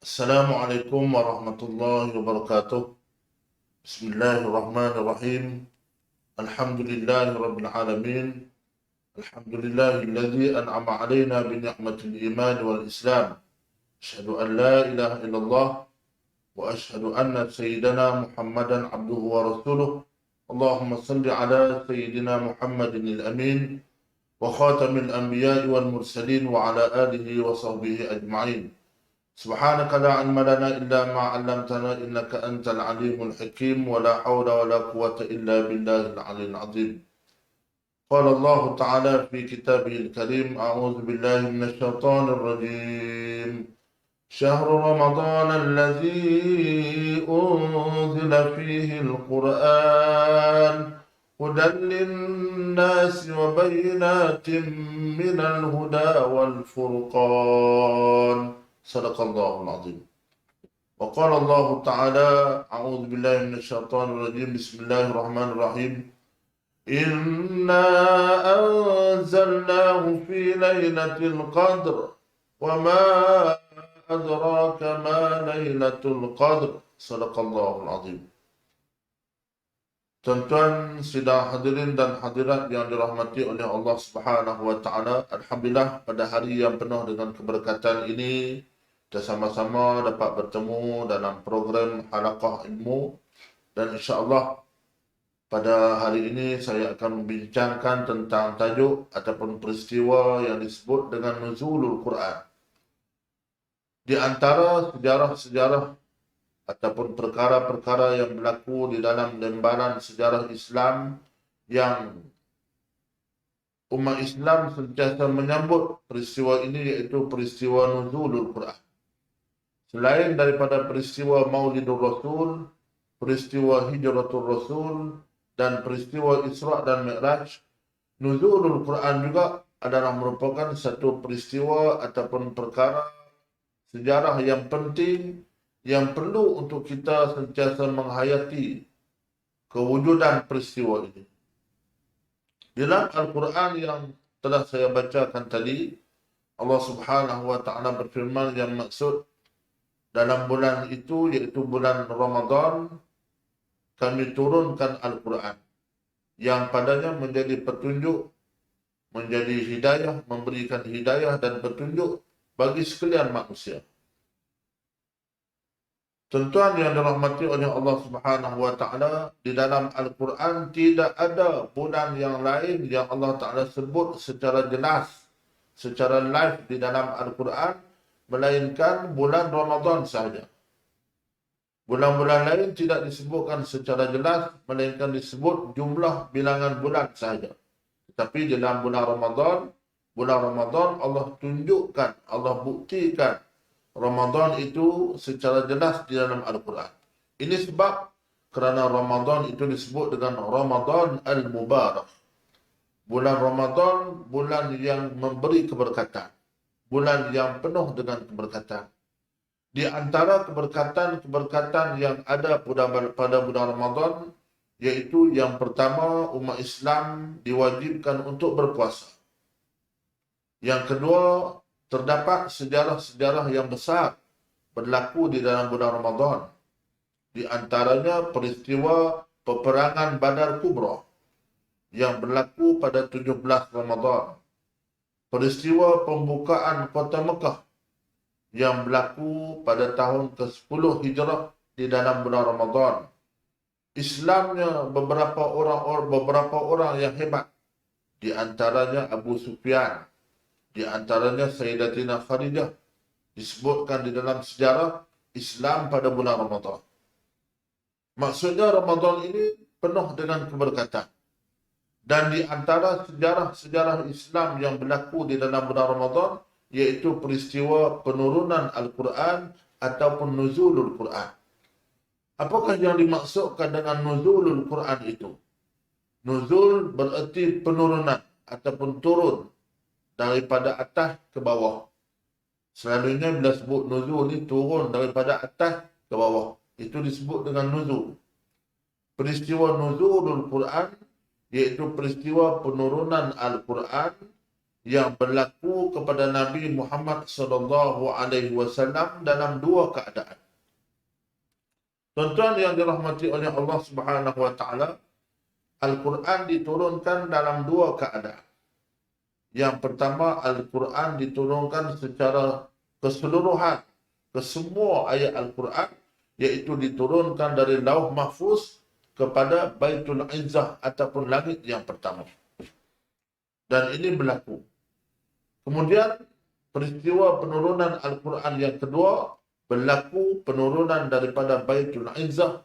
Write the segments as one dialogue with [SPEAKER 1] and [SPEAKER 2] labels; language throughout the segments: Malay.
[SPEAKER 1] Assalamualaikum warahmatullahi wabarakatuh. Bismillahirrahmanirrahim. Alhamdulillahi rabbil alamin. Alhamdulillahilladzi an'ama 'alaina bi ni'matil iman wal islam. Asyhadu an la ilaha illallah wa asyhadu anna sayyidana Muhammadan abduhu wa rasuluh. Allahumma salli ala sayyidina Muhammadin al-amin wa khatamil anbiya'i wal mursalin wa ala alihi wa sahbihi ajma'in. سبحانك لا علم لنا إلا ما علمتنا إنك أنت العليم الحكيم ولا حول ولا قوة إلا بالله العلي العظيم. قال الله تعالى في كتابه الكريم: أعوذ بالله من الشيطان الرجيم. شهر رمضان الذي أنزل فيه القرآن هدى للناس وبينات من الهدى والفرقان. صدق الله العظيم. وقال الله تعالى: أعوذ بالله من الشيطان الرجيم. بسم الله الرحمن الرحيم. إنا أنزلناه في ليلة القدر وما أدراك ما ليلة القدر. صدق الله العظيم. Tuan-tuan, sidang hadirin dan hadirat yang dirahmati oleh Allah Subhanahu wa taala, alhamdulillah pada hari yang penuh dengan keberkatan ini kita sama-sama dapat bertemu dalam program Halaqah Ilmu, dan insya-Allah pada hari ini saya akan membincangkan tentang tajuk ataupun peristiwa yang disebut dengan Nuzulul Quran. Di antara sejarah-sejarah ataupun perkara-perkara yang berlaku di dalam lembaran sejarah Islam yang umat Islam sentiasa menyambut peristiwa ini, iaitu peristiwa Nuzulul Quran. Selain daripada peristiwa Maulidur Rasul, peristiwa Hijratul Rasul dan peristiwa Isra' dan Mi'raj, Nuzulul Quran juga adalah merupakan satu peristiwa ataupun perkara sejarah yang penting yang perlu untuk kita sentiasa menghayati kewujudan peristiwa ini. Dalam Al-Quran yang telah saya bacakan tadi, Allah Subhanahu wa taala berfirman yang maksud dalam bulan itu, iaitu bulan Ramadan, kami turunkan Al-Quran yang padanya menjadi petunjuk, menjadi hidayah, memberikan hidayah dan petunjuk bagi sekalian manusia. Tuan-tuan yang dirahmati oleh Allah Subhanahu wa taala, di dalam Al-Quran tidak ada bulan yang lain yang Allah Taala sebut secara jelas, secara live di dalam Al-Quran, melainkan bulan Ramadan sahaja. Bulan-bulan lain tidak disebutkan secara jelas, melainkan disebut jumlah bilangan bulan sahaja. Tetapi dalam bulan Ramadan Allah tunjukkan, Allah buktikan Ramadan itu secara jelas di dalam Al-Quran. Ini sebab kerana Ramadan itu disebut dengan Ramadan Al-Mubarak. Bulan Ramadan, bulan yang memberi keberkatan. Bulan yang penuh dengan keberkatan. Di antara keberkatan-keberkatan yang ada pada bulan Ramadan, iaitu yang pertama, umat Islam diwajibkan untuk berpuasa. Yang kedua, terdapat sejarah-sejarah yang besar berlaku di dalam bulan Ramadan. Di antaranya peristiwa peperangan Badar Kubra yang berlaku pada 17 Ramadan. Peristiwa pembukaan kota Mekah yang berlaku pada tahun ke-10 Hijrah di dalam bulan Ramadan. Islamnya beberapa orang yang hebat, di antaranya Abu Sufyan, di antaranya Sayyidatina Khadijah, disebutkan di dalam sejarah Islam pada bulan Ramadan. Maksudnya Ramadan ini penuh dengan keberkatan. Dan di antara sejarah-sejarah Islam yang berlaku di dalam bulan Ramadan, iaitu peristiwa penurunan Al-Quran ataupun Nuzulul Quran. Apakah yang dimaksudkan dengan Nuzulul Quran itu? Nuzul bererti penurunan ataupun turun daripada atas ke bawah. Selalunya bila sebut nuzul ni turun daripada atas ke bawah. Itu disebut dengan nuzul. Peristiwa Nuzulul Quran iaitu peristiwa penurunan Al-Quran yang berlaku kepada Nabi Muhammad sallallahu alaihi wasallam dalam dua keadaan. Tuan-tuan yang dirahmati oleh Allah Subhanahu wa taala, Al-Quran diturunkan dalam dua keadaan. Yang pertama, Al-Quran diturunkan secara keseluruhan ke semua ayat Al-Quran, iaitu diturunkan dari Lauh Mahfuz kepada Baitul Izzah ataupun langit yang pertama. Dan ini berlaku. Kemudian peristiwa penurunan Al-Quran yang kedua berlaku penurunan daripada Baitul Izzah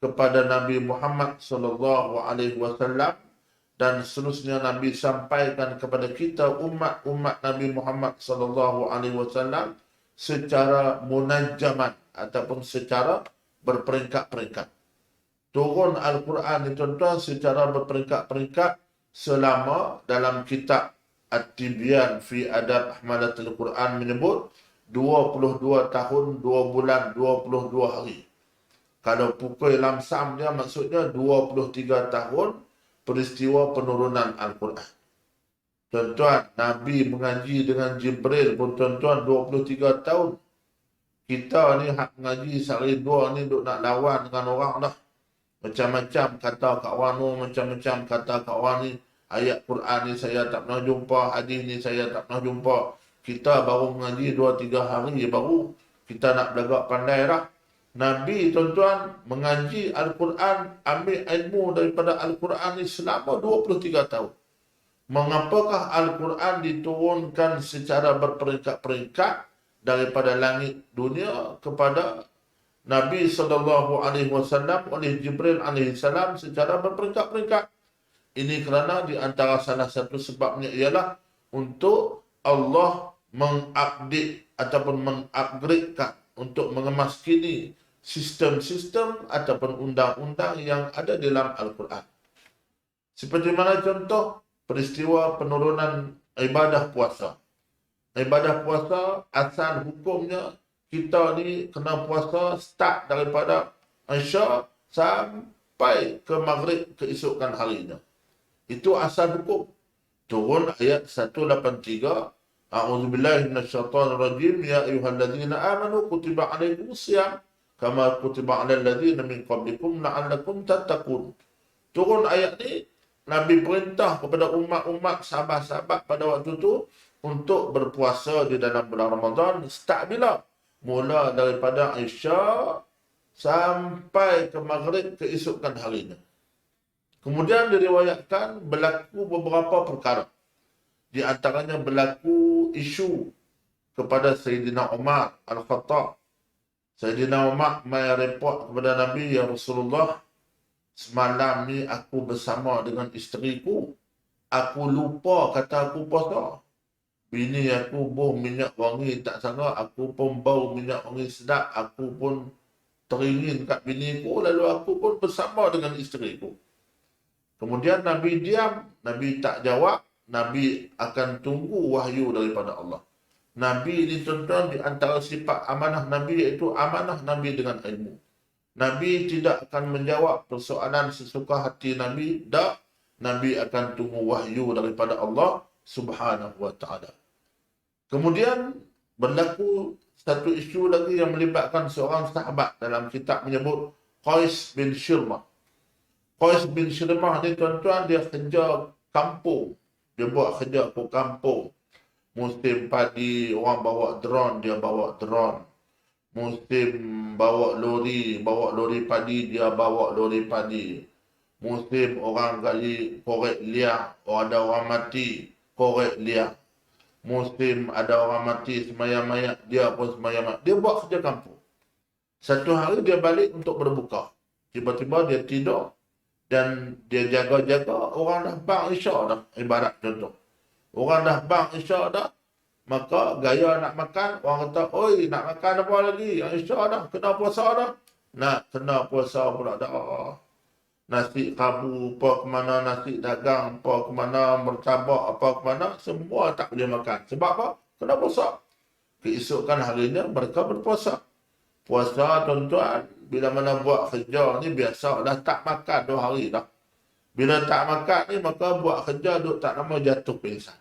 [SPEAKER 1] kepada Nabi Muhammad sallallahu alaihi wasallam, dan seterusnya Nabi sampaikan kepada kita umat Nabi Muhammad sallallahu alaihi wasallam secara munajjaman ataupun secara berperingkat-peringkat. Turun Al-Quran itu tuan secara berperingkat-peringkat selama dalam kitab At-Tibyan fi Adab Ahmalatul Quran menyebut 22 tahun, 2 bulan, 22 hari. Kalau pukul lamsam dia maksudnya 23 tahun peristiwa penurunan Al-Quran. Tuan-tuan, Nabi mengaji dengan Jibril pun tuan-tuan 23 tahun. Kita ni hak mengaji sehari dua ni duk nak lawan dengan orang dah. Macam-macam kata kat wanu, macam-macam kata kat wani. Ayat Quran ni saya tak pernah jumpa, hadis ni saya tak pernah jumpa. Kita baru mengaji 2-3 hari baru kita nak belagak pandai dah. Nabi tuan-tuan mengaji Al-Quran, ambil ilmu daripada Al-Quran ni selama 23 tahun. Mengapakah Al-Quran diturunkan secara berperingkat-peringkat daripada langit dunia kepada Nabi SAW oleh Jibril AS secara berperingkat-peringkat? Ini kerana di antara salah satu sebabnya ialah untuk Allah mengupdate ataupun mengupgradekan, untuk mengemaskini sistem-sistem ataupun undang-undang yang ada dalam Al-Quran. Seperti mana contoh peristiwa penurunan ibadah puasa. Ibadah puasa, asal hukumnya kita ni kena puasa start daripada Isya sampai ke Maghrib keesokan harinya. Itu asal hukum. Turun ayat 183. A'udzubillahi minasyaitonirrajim. Ya ayyuhalladzina amanu kutiba alaikumusiyam kama kutiba alal ladzina min qablikum la'allakum tattaqun. Turun ayat ni, Nabi perintah kepada umat-umat sahabat-sahabat pada waktu itu untuk berpuasa di dalam bulan Ramadan. Start bila? Mula daripada Isya sampai ke Maghrib keesokan harinya. Kemudian diriwayatkan berlaku beberapa perkara. Di antaranya berlaku isu kepada Sayyidina Umar Al-Khattab. Sayyidina Umar mai report kepada Nabi, ya Rasulullah, semalam ni aku bersama dengan isteriku. Aku lupa kata aku puasa. Bini aku bau minyak wangi tak sangka, aku pun bau minyak wangi sedap. Aku pun teringin kat bini aku, lalu aku pun bersama dengan isteriku. Kemudian Nabi diam, Nabi tak jawab. Nabi akan tunggu wahyu daripada Allah. Nabi ini tuan-tuan di antara sifat amanah Nabi iaitu amanah Nabi dengan ilmu. Nabi tidak akan menjawab persoalan sesuka hati Nabi. Tak, Nabi akan tunggu wahyu daripada Allah Subhanahu wa ta'ala. Kemudian berlaku satu isu lagi yang melibatkan seorang sahabat. Dalam kitab menyebut Qais bin Shirmah. Qais bin Shirmah ni tuan-tuan dia kerja kampung. Dia buat kerja ke kampung. Musim padi orang bawa drone, dia bawa drone. Musim bawa lori padi, dia bawa lori padi. Musim orang gali korek liar, ada orang mati, korek liar. Musim ada orang mati semayang mayat, dia pun semayang mayat. Dia buat kerja kampung. Satu hari dia balik untuk berbuka. Tiba-tiba dia tidur dan dia jaga-jaga, orang dah bang Isya dah, ibarat contoh. Orang dah bang Isya dah, maka gaya nak makan, orang kata, oi nak makan apa lagi? Yang Isya dah, kena puasa dah. Nak kena puasa pula dah. Nasi kabu apa ke mana, nasi dagang apa ke mana, mertabak apa ke mana, semua tak boleh makan. Sebab apa? Kena puasa. Keesokan harinya mereka berpuasa. Puasa tuan-tuan, bila mana buat kerja ni biasa dah tak makan 2 hari dah. Bila tak makan ni maka buat kerja duk tak lama jatuh pingsan.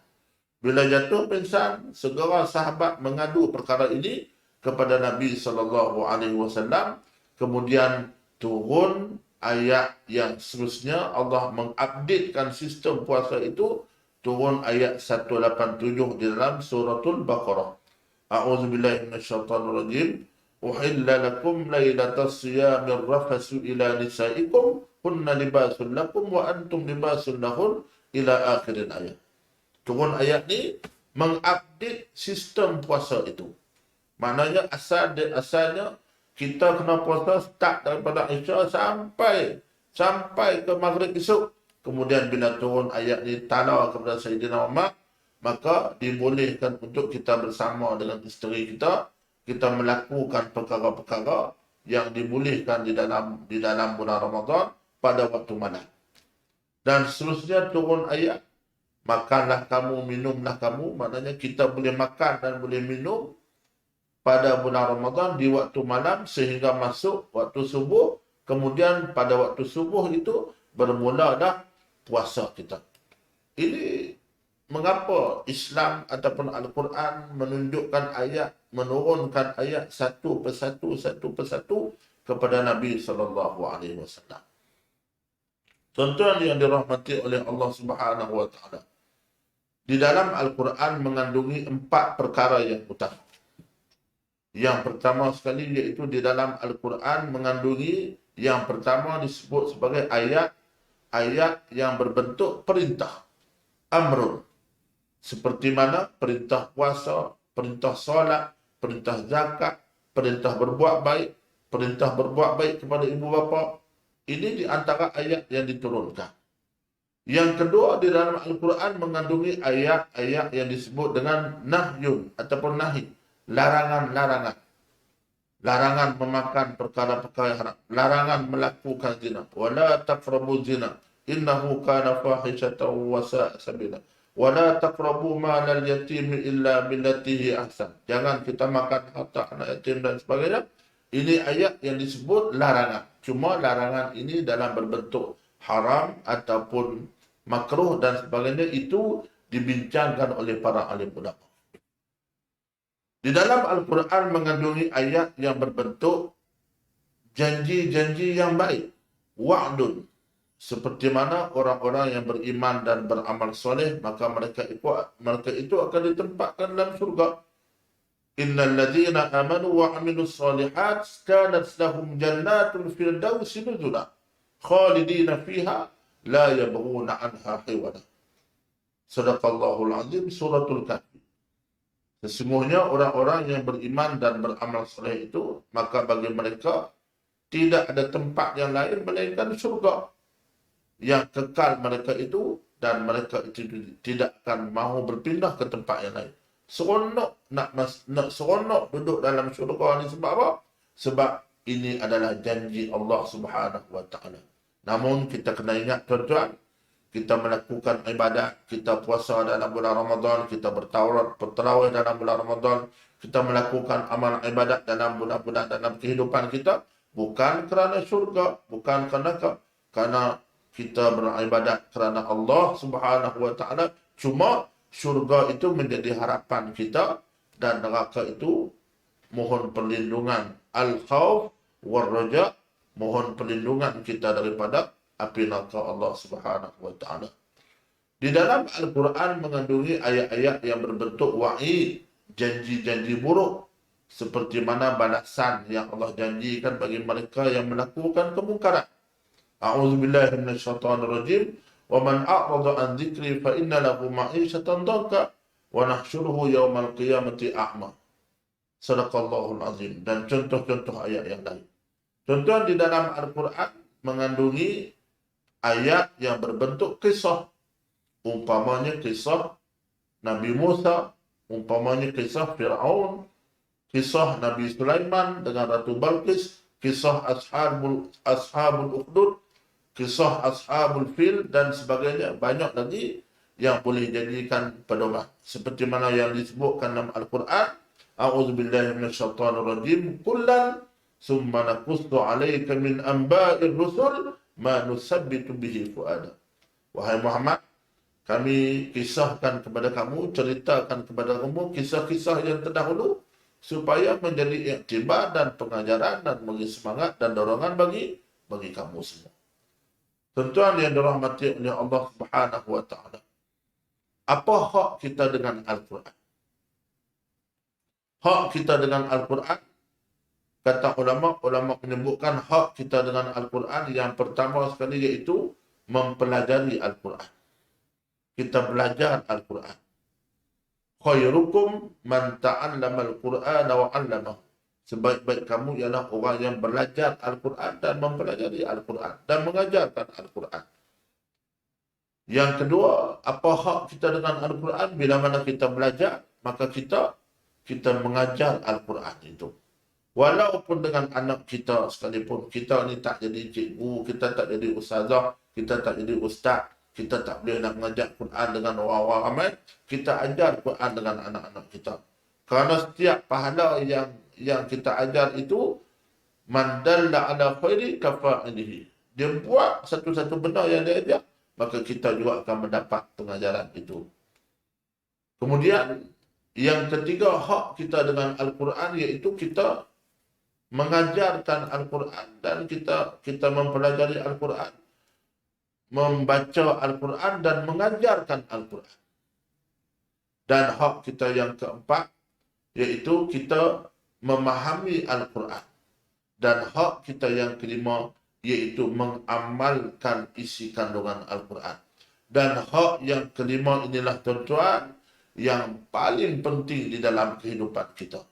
[SPEAKER 1] Bila jatuh pingsan, segera sahabat mengadu perkara ini kepada Nabi SAW. Kemudian turun ayat yang seterusnya. Allah mengupdatekan sistem puasa itu. Turun ayat 187 di dalam suratul Baqarah. A'udzubillahi minasyaitonirrajim. Uhilla lakum lailatas siyamir rafasu ila nisaikum kunna libasun lakum wa antum libasun lahun ila akhirin ayat. Turun ayat ni mengupdate sistem puasa itu. Maknanya asalnya kita kena puasa start daripada Isya sampai ke Maghrib esok. Kemudian bila turun ayat ni tala kepada Sayyidina Umar, maka dibolehkan untuk kita bersama dengan isteri kita melakukan perkara-perkara yang dibolehkan di dalam bulan Ramadan pada waktu malam. Dan seterusnya turun ayat, makanlah kamu, minumlah kamu. Maknanya kita boleh makan dan boleh minum pada bulan Ramadan di waktu malam sehingga masuk waktu subuh. Kemudian pada waktu subuh itu bermula dah puasa kita. Ini mengapa Islam ataupun Al-Quran menurunkan ayat satu persatu kepada Nabi SAW. Tuan-tuan yang dirahmati oleh Allah Subhanahu Wa Taala. Di dalam Al-Quran mengandungi 4 perkara yang utama. Yang pertama sekali iaitu di dalam Al-Quran mengandungi yang pertama disebut sebagai ayat yang berbentuk perintah. Amrun. Seperti mana perintah puasa, perintah solat, perintah zakat, perintah berbuat baik kepada ibu bapa. Ini di antara ayat yang diturunkan. Yang kedua, di dalam Al-Quran mengandungi ayat-ayat yang disebut dengan nahyun ataupun nahi. Larangan-larangan. Larangan memakan perkara-perkara haram. Larangan melakukan zina. Wala taqrabu zina. Innahu kana fahishatan wa sa'a sabila. Wala taqrabu malal yatim illa billatihi ahsan. Jangan kita makan harta anak yatim dan sebagainya. Ini ayat yang disebut larangan. Cuma larangan ini dalam berbentuk haram ataupun makruh dan sebagainya itu dibincangkan oleh para alim ulama. Di dalam Al-Quran mengandungi ayat yang berbentuk janji-janji yang baik. Wa'dun. Seperti mana orang-orang yang beriman dan beramal soleh, maka mereka itu akan ditempatkan dalam surga. Innal ladzina amanu wa 'amilus solihat kanat lahum jannatul firdausi nuzula khalidina fiha la yabghuna 'anha hiwala. Sadaqallahul azim, suratul Kahfi. Sesungguhnya orang-orang yang beriman dan beramal soleh itu, maka bagi mereka tidak ada tempat yang lain melainkan surga yang kekal mereka itu, dan mereka itu tidak akan mahu berpindah ke tempat yang lain. Seronok nak seronok duduk dalam syurga ni sebab apa? Sebab ini adalah janji Allah Subhanahu Wa Taala. Namun kita kena ingat tuan-tuan, kita melakukan ibadat, kita puasa dalam bulan Ramadan, kita bertarawih dalam bulan Ramadan, kita melakukan amal ibadat dalam bulan-bulan dalam kehidupan kita, bukan kerana syurga, bukan kerana kita beribadat kerana Allah Subhanahu Wa Taala. Cuma syurga itu menjadi harapan kita dan neraka itu mohon perlindungan. Al-khawf war-raja, mohon perlindungan kita daripada api neraka Allah Subhanahu Wa Taala. Di dalam Al-Quran mengandungi ayat-ayat yang berbentuk wa'id, janji-janji buruk, seperti mana balasan yang Allah janjikan bagi mereka yang melakukan kemungkaran. A'udzubillahi minasyaitonirrajim. Wa man a'rada an dzikri fa inna lahu ma'isyatan dhanka wa nahsyuruhu yaumal qiyamati a'ma. Sadaqallahul azim. Dan contoh-contoh ayat yang lain. Tuan-tuan, di dalam Al-Quran mengandungi ayat yang berbentuk kisah. Umpamanya kisah Nabi Musa, umpamanya kisah Fir'aun, kisah Nabi Sulaiman dengan Ratu Balqis, kisah Ashabul Ukhdud, kisah Ashabul Fil dan sebagainya. Banyak lagi yang boleh jadikan pedoman. Seperti mana yang disebutkan dalam Al-Quran. A'udzubillahi minasyaitonirrajim. Kullan summa naqussu 'alaika min anba'ir rusul ma nusabbitu bihi fu'ada. Wahai Muhammad, Kami kisahkan kepada kamu, ceritakan kepada kamu kisah-kisah yang terdahulu supaya menjadi iktibar dan pengajaran dan bagi semangat dan dorongan bagi kamu semua. Tuan-tuan yang dirahmati oleh Allah Subhanahu wa taala. Apa hak kita dengan Al-Quran? Hak kita dengan Al-Quran, kata ulama menyebutkan hak kita dengan Al-Quran yang pertama sekali iaitu mempelajari Al-Quran. Kita belajar Al-Quran. Khairukum man ta'allama al-Qur'an wa 'allamahu. Sebaik-baik kamu ialah orang yang belajar Al-Quran dan mempelajari Al-Quran dan mengajarkan Al-Quran. Yang kedua, apa hak kita dengan Al-Quran? Bila mana kita belajar, maka kita mengajar Al-Quran itu. Walaupun dengan anak kita sekalipun, kita ni tak jadi cikgu, kita tak jadi ustazah, kita tak jadi ustaz, kita tak boleh nak mengajar Quran dengan orang-orang ramai, kita ajar Quran dengan anak-anak kita. Kerana setiap pahala yang kita ajar itu, man dalla ala khairi kafa'ilihi. Dia buat satu-satu benda yang dia ajar, maka kita juga akan mendapat pengajaran itu. Kemudian, yang ketiga hak kita dengan Al-Quran iaitu kita mengajarkan Al-Quran dan kita mempelajari Al-Quran, membaca Al-Quran dan mengajarkan Al-Quran. Dan hak kita yang keempat iaitu kita memahami Al-Quran. Dan hak kita yang kelima iaitu mengamalkan isi kandungan Al-Quran. Dan hak yang kelima inilah tuan-tuan yang paling penting di dalam kehidupan kita.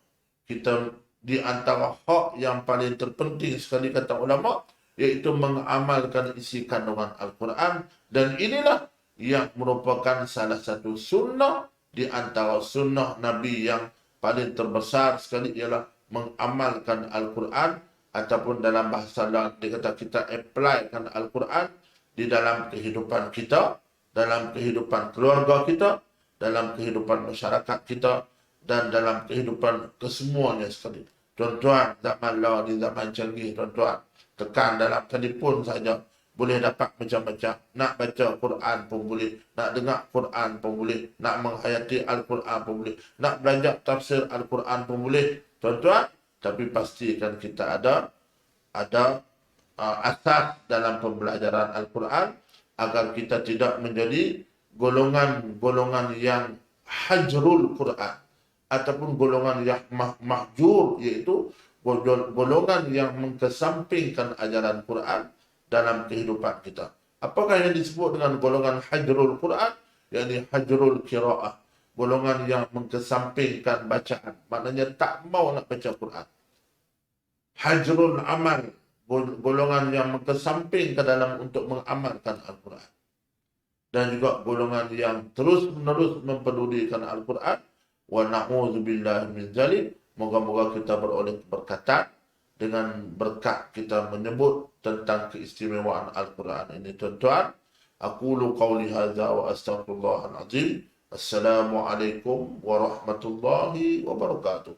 [SPEAKER 1] Kita di antara hak yang paling terpenting sekali kata ulama iaitu mengamalkan isi kandungan Al-Quran, dan inilah yang merupakan salah satu sunnah di antara sunnah Nabi yang paling terbesar sekali ialah mengamalkan Al-Quran, ataupun dalam bahasa lain dikata kita applykan Al-Quran di dalam kehidupan kita, dalam kehidupan keluarga kita, dalam kehidupan masyarakat kita, dan dalam kehidupan kesemuanya sekali. Tuan-tuan, zaman law ni zaman canggih, tuan-tuan. Tekan dalam telefon saja boleh dapat macam-macam. Nak baca Quran pun boleh, nak dengar Quran pun boleh, nak menghayati Al-Quran pun boleh, nak belajar tafsir Al-Quran pun boleh. Tuan-tuan, tapi pastikan kita ada asas dalam pembelajaran Al-Quran agar kita tidak menjadi golongan-golongan yang hajrul Quran ataupun golongan yang mahjur, iaitu golongan yang mengesampingkan ajaran Quran dalam kehidupan kita. Apakah yang disebut dengan golongan hajrul Quran? Yakni hajrul qiraah, golongan yang mengesampingkan bacaan, maknanya tak mau nak baca Quran. Hajrul amal, golongan yang mengesampingkan dalam untuk mengamalkan Al-Quran. Dan juga golongan yang terus-menerus mempedulikan Al-Quran. Wa na'udzubillahi min zalik. Moga-moga kita beroleh keberkatan dengan berkat kita menyebut tentang keistimewaan Al-Quran ini, tuan-tuan. Aqulu qawli hadza wa astaghfirullahal azim. Assalamualaikum warahmatullahi wabarakatuh.